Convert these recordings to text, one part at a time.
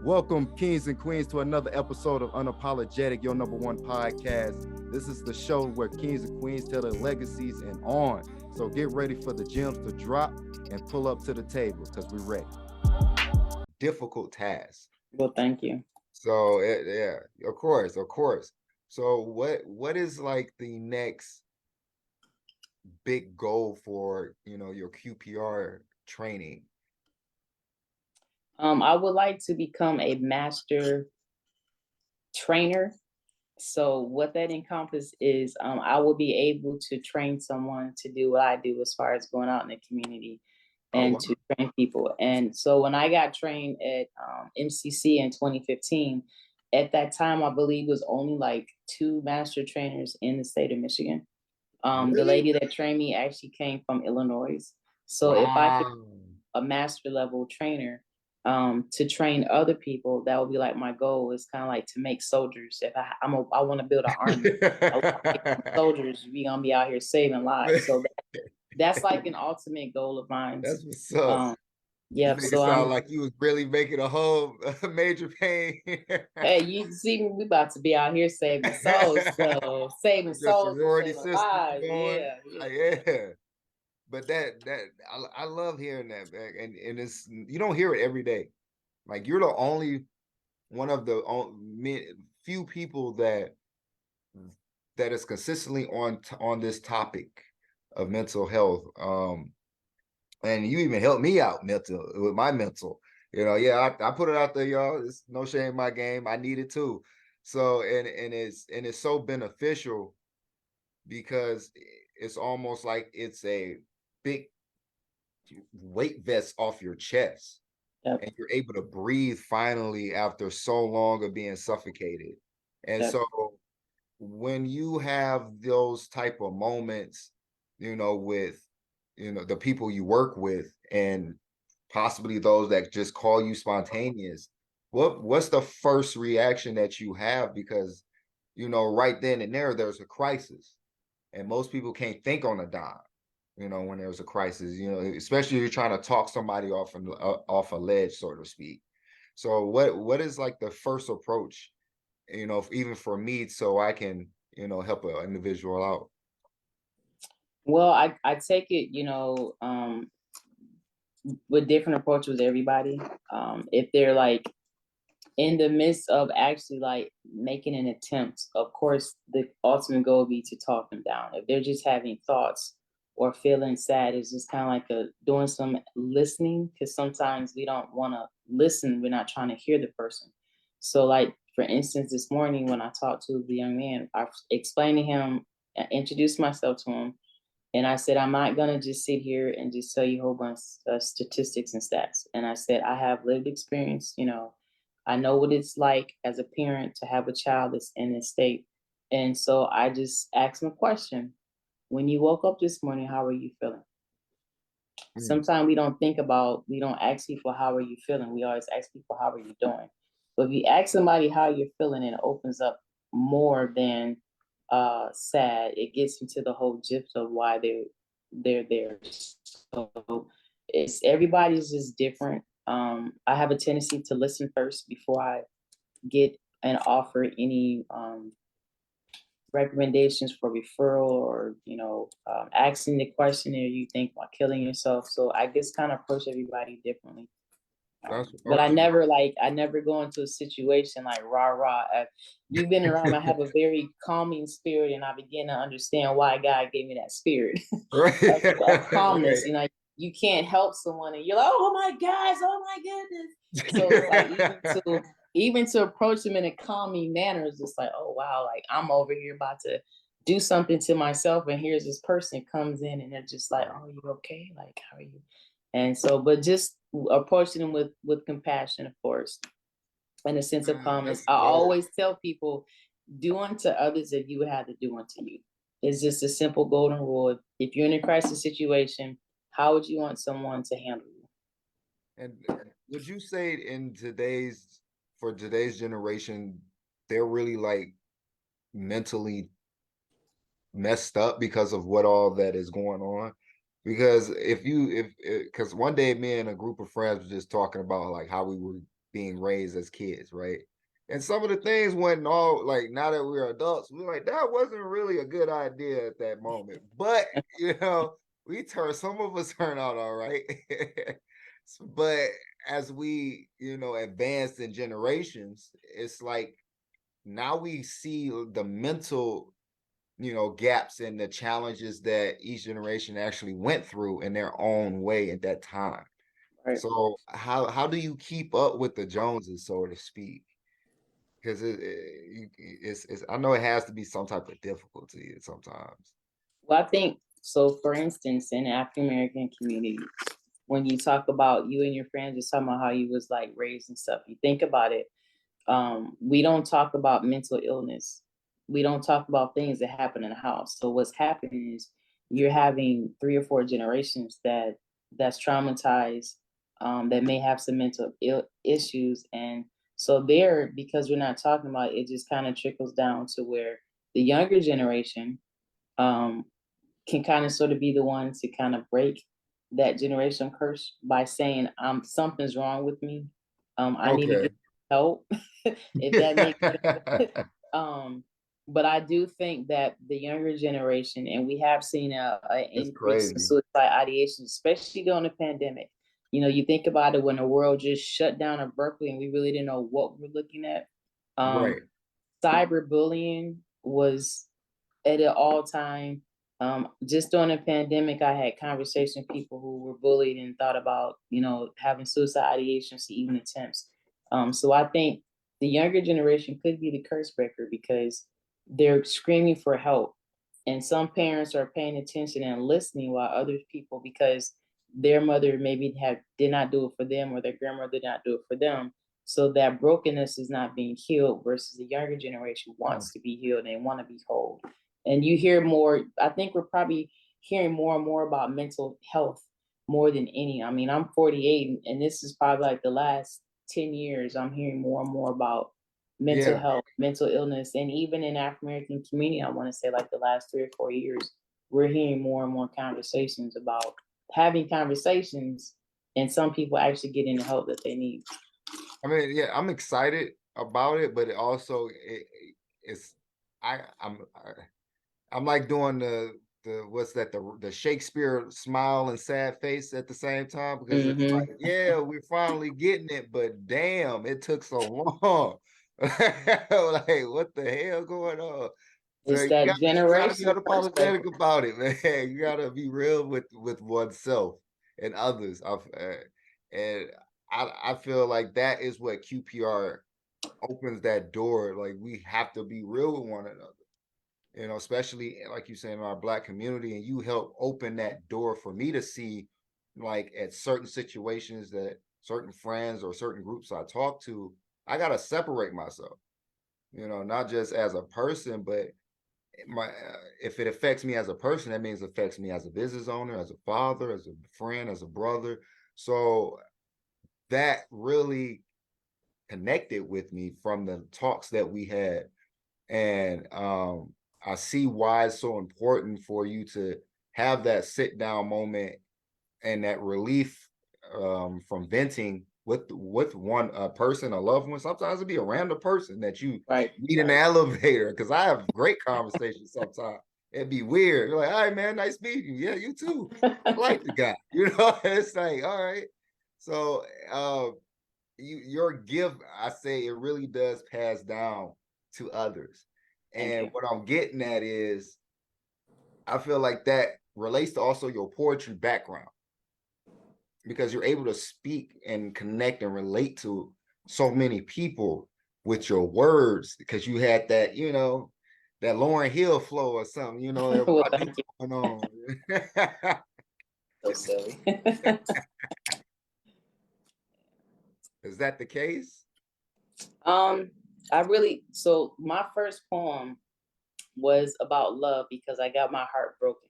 Welcome, kings and queens, to another episode of Unapologetic, your number one podcast. This is the show where kings and queens tell their legacies and on. So get ready for the gems to drop and pull up to the table because we're ready. Difficult task. Well, thank you. So yeah, of course. So what is like the next big goal for your QPR training? I would like to become a master trainer. So what that encompasses is I will be able to train someone to do what I do as far as going out in the community and to train people. And so when I got trained at MCC in 2015, at that time, I believe it was only like 2 master trainers in the state of Michigan. Really? The lady that trained me actually came from Illinois. So if I could a master level trainer to train other people, that would be like my goal. Is kind of like to make soldiers. If I want to build an army, soldiers, we gonna be out here saving lives. So that's like an ultimate goal of mine. That's what's up. Yeah, so sound like you was really making a whole major pain. Hey, you see, we about to be out here saving souls, so saving souls, saving lives. Yeah. But I love hearing that, man. And it's, you don't hear it every day. Like, you're the only one of the few people that is consistently on this topic of mental health. And you even helped me out with my mental. I put it out there, y'all. It's no shame in my game. I need it too. So and it's so beneficial because it's almost like it's a big weight vest off your chest. Yep. And you're able to breathe finally after so long of being suffocated. And so when you have those type of moments, with the people you work with and possibly those that just call you spontaneous, what's the first reaction that you have? Because right then and there's a crisis, and most people can't think on a dime when there's a crisis, especially if you're trying to talk somebody off a ledge, so to speak. So what is like the first approach, even for me, so I can help an individual out? Well, I take it, with different approaches with everybody. If they're like in the midst of actually like making an attempt, of course, the ultimate goal would be to talk them down. If they're just having thoughts or feeling sad, it's just kind of like doing some listening, because sometimes we don't want to listen. We're not trying to hear the person. So like, for instance, this morning when I talked to the young man, I explained to him, I introduced myself to him, and I said, I'm not going to just sit here and just tell you a whole bunch of statistics and stats. And I said, I have lived experience. I know what it's like as a parent to have a child that's in this state. And so I just asked him a question. When you woke up this morning, how are you feeling? Sometimes we don't ask people, how are you feeling? We always ask people, how are you doing? But if you ask somebody how you're feeling, it opens up more than sad. It gets into the whole gist of why they're there. So everybody's just different. I have a tendency to listen first before I get and offer any recommendations for referral, or asking the question, are you think about killing yourself? So I just kind of approach everybody differently. But I never go into a situation like rah. You've been around. I have a very calming spirit, and I begin to understand why God gave me that spirit of calmness. Right. You can't help someone, and you're like, oh my gosh, oh my goodness. So it's like even to approach them in a calming manner is just like, oh wow, like I'm over here about to do something to myself, and here's this person comes in, and they're just like, oh, you okay? Like, how are you? And so, but just approaching them with compassion, of course, and a sense of calmness. I always tell people, do unto others that you would have to do unto you. It's just a simple golden rule. If you're in a crisis situation, how would you want someone to handle you? And would you say for today's generation, they're really like mentally messed up because of what all that is going on? Because because one day me and a group of friends were just talking about like how we were being raised as kids, right? And some of the things wasn't all like, now that we're adults, we're like, that wasn't really a good idea at that moment. But you know, some of us turn out all right. But as we, you know, advanced in generations, it's like now we see the mental, you know, gaps and the challenges that each generation actually went through in their own way at that time. Right. So how do you keep up with the Joneses, so to speak? Because it's I know it has to be some type of difficulty sometimes. Well, I think so. For instance, in African American communities, when you talk about you and your friends, just talking about how you was like raised and stuff, you think about it. We don't talk about mental illness. We don't talk about things that happen in the house. So what's happening is you're having 3 or 4 generations that's traumatized, that may have some issues, and so there, because we're not talking about it, it just kind of trickles down to where the younger generation um, can kind of sort of be the one to kind of break that generational curse by saying, something's wrong with me. I need to Okay. get help, if that makes sense. um, but I do think that the younger generation, and we have seen a It's increase in crazy. suicide ideation, especially during the pandemic. You know, you think about it when the world just shut down abruptly and we really didn't know what we're looking at. Um, Right. Cyberbullying was at an all time. Just during the pandemic, I had conversations with people who were bullied and thought about, you know, having suicide ideations to even attempts. So I think the younger generation could be the curse breaker because they're screaming for help. And some parents are paying attention and listening while other people, because their mother maybe did not do it for them or their grandmother did not do it for them. So that brokenness is not being healed versus the younger generation Mm. wants to be healed and they want to be whole. And you hear more, I think we're probably hearing more and more about mental health more than any. I mean, I'm 48 and this is probably like the last 10 years I'm hearing more and more about mental Yeah. health, mental illness, and even in African American community, I want to say like the last 3 or 4 years, we're hearing more and more conversations about having conversations, and some people actually getting the help that they need. I mean, yeah, I'm excited about it, but it also it's I'm like doing the what's that, the Shakespeare smile and sad face at the same time, because it's Hmm. like, yeah, we're finally getting it, but damn, it took so long. Like, what the hell going on? So It's that you gotta be generational curse unapologetic breaker. about it, man. You gotta be real with oneself and others. And I feel like that is what QPR opens that door. Like, we have to be real with one another, you know, especially like you say in our Black community, and you help open that door for me to see, like, at certain situations that certain friends or certain groups I talk to, I gotta separate myself, you know, not just as a person, but if it affects me as a person, that means it affects me as a business owner, as a father, as a friend, as a brother. So that really connected with me from the talks that we had. And I see why it's so important for you to have that sit down moment and that relief, from venting with one person, a loved one. Sometimes it'd be a random person that you Right, meet in the right. elevator. Because I have great conversations sometimes. It'd be weird. You're like, all right, man, nice meeting you. Yeah, you too. I like the guy. You know, it's like, all right. So your gift, I say, it really does pass down to others. Thank And you. what I'm getting at is, I feel like that relates to also your poetry background, because you're able to speak and connect and relate to so many people with your words, because you had that, you know, that Lauren Hill flow or something, you know, that Well, I do thank you. going on. So silly. Is that the case? um, I really, so my first poem was about love because I got my heart broken.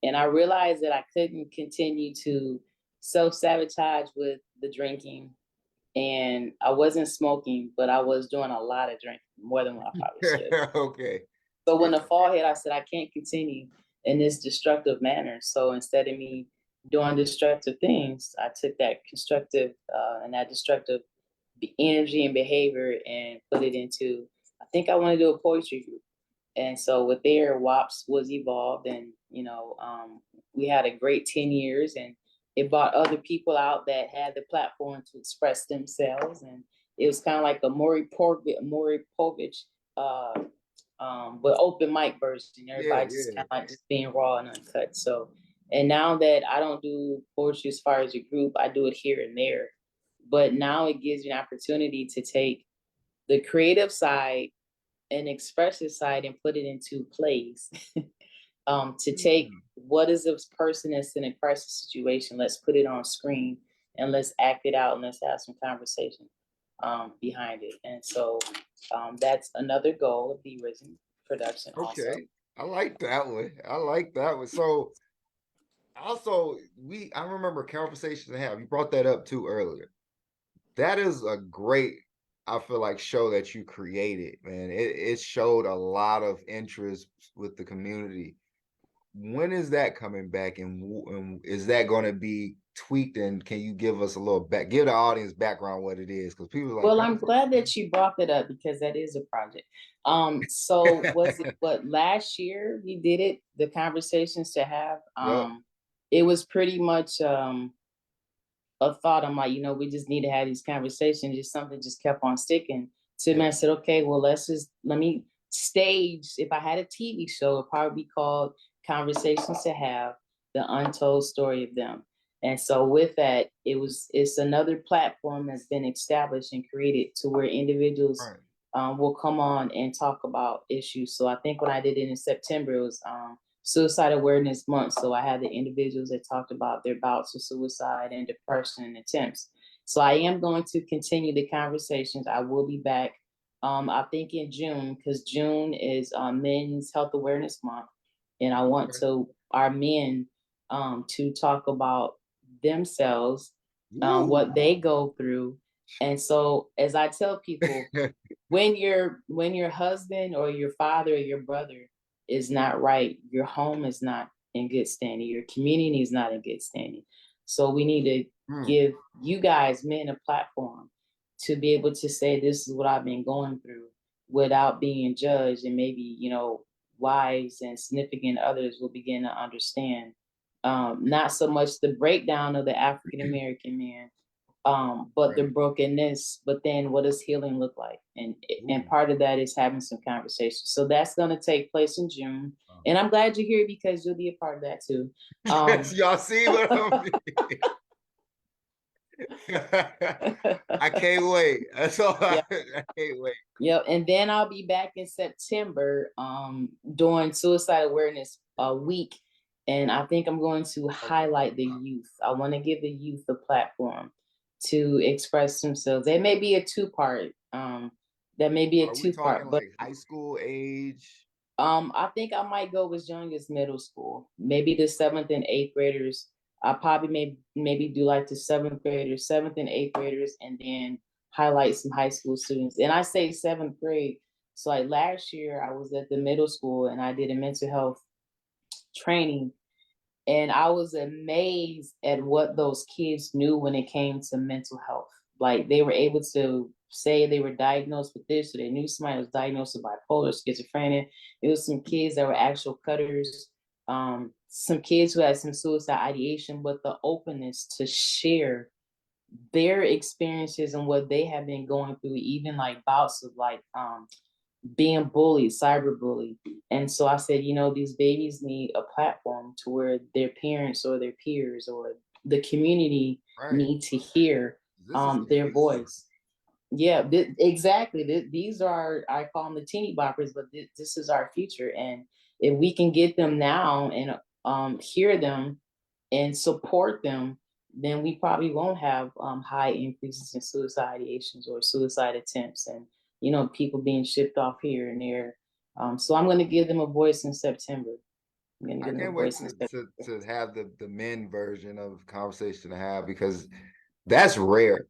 And I realized that I couldn't continue to self sabotage with the drinking. And I wasn't smoking, but I was doing a lot of drinking, more than what I probably should. Okay. So Yeah. when the fall hit, I said, I can't continue in this destructive manner. So instead of me doing destructive things, I took that constructive and that destructive energy and behavior and put it into, I think I want to do a poetry group. And so with there, WAPS was evolved, and we had a great 10 years, and it brought other people out that had the platform to express themselves, and it was kind of like a Maury Povich, uh, but open mic version. Yeah, Everybody just yeah. kind of like just being raw and uncut. So, and now that I don't do poetry as far as a group, I do it here and there. But now it gives you an opportunity to take the creative side and expressive side and put it into plays. To take Mm. what is this person that's in a crisis situation, let's put it on screen and let's act it out and let's have some conversation behind it. And so that's another goal of the Risen production also. Okay. I like that one. I like that one. So also I remember conversation to have. You brought that up too earlier. That is a great, I feel like, show that you created, man. It showed a lot of interest with the community. When is that coming back, and is that going to be tweaked? And can you give us a little give the audience background what it is? Because people are like, Well, I'm glad that you brought that up because that is a project. So was it what last year we did it, the conversations to have? Yep, It was pretty much a thought. I'm like, we just need to have these conversations. Just something just kept on sticking to me. yep, I said, okay, well, let me stage. If I had a TV show, it'd probably be called Conversations to Have, the untold story of them. And so with that, it's another platform that's been established and created to where individuals right, will come on and talk about issues. So I think when I did it in September, it was Suicide Awareness Month. So I had the individuals that talked about their bouts of suicide and depression and attempts. So I am going to continue the conversations. I will be back, I think in June, because June is Men's Health Awareness Month. And I want okay. to our men to talk about themselves, Woo. what they go through. And so as I tell people, when your husband or your father or your brother is not right, your home is not in good standing, your community is not in good standing. So we need to Hmm, give you guys men a platform to be able to say this is what I've been going through without being judged, and maybe wives and significant others will begin to understand, not so much the breakdown of the African American man, but the right. brokenness. But then, what does healing look like? And Ooh. part of that is having some conversations. So that's going to take place in June, Wow. and I'm glad you're here because you'll be a part of that too. Y'all see what I'm I can't wait. That's all Yeah. I can't wait. Yep, and then I'll be back in September doing Suicide Awareness Week, and I think I'm going to Okay. highlight the youth. I want to give the youth a platform to express themselves. There may be a two-part. That may be a Are we talking two-part, but like high school age? I think I might go as young as middle school. Maybe the seventh and eighth graders. I probably maybe do like the seventh graders, seventh and eighth graders, and then highlight some high school students. And I say seventh grade. So like last year, I was at the middle school and I did a mental health training, and I was amazed at what those kids knew when it came to mental health. Like they were able to say they were diagnosed with this, or they knew somebody was diagnosed with bipolar, schizophrenia. It was some kids that were actual cutters, some kids who had some suicide ideation, but the openness to share their experiences and what they have been going through, even like bouts of like being bullied, cyberbullied. And so I said, these babies need a platform to where their parents or their peers or the community Right. need to hear This is the their future. voice. Yeah, exactly. These are, I call them the teeny boppers, but this is our future. And if we can get them now and hear them and support them, then we probably won't have high increases in suicide ideations or suicide attempts, and people being shipped off here and there. So I'm going to give them a voice in September. I'm going to I give them a can't wait voice in September. to have the men version of conversation to have, because that's rare.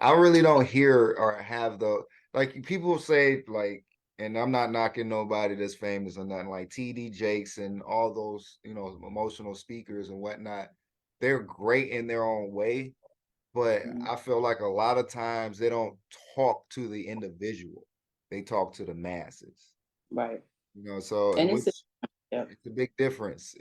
I really don't hear or have the, like, people say, like, and I'm not knocking nobody that's famous or nothing, like TD Jakes and all those, emotional speakers and whatnot. They're great in their own way, but Mhm. I feel like a lot of times they don't talk to the individual. They talk to the masses. Right. So And which yeah. it's a big difference.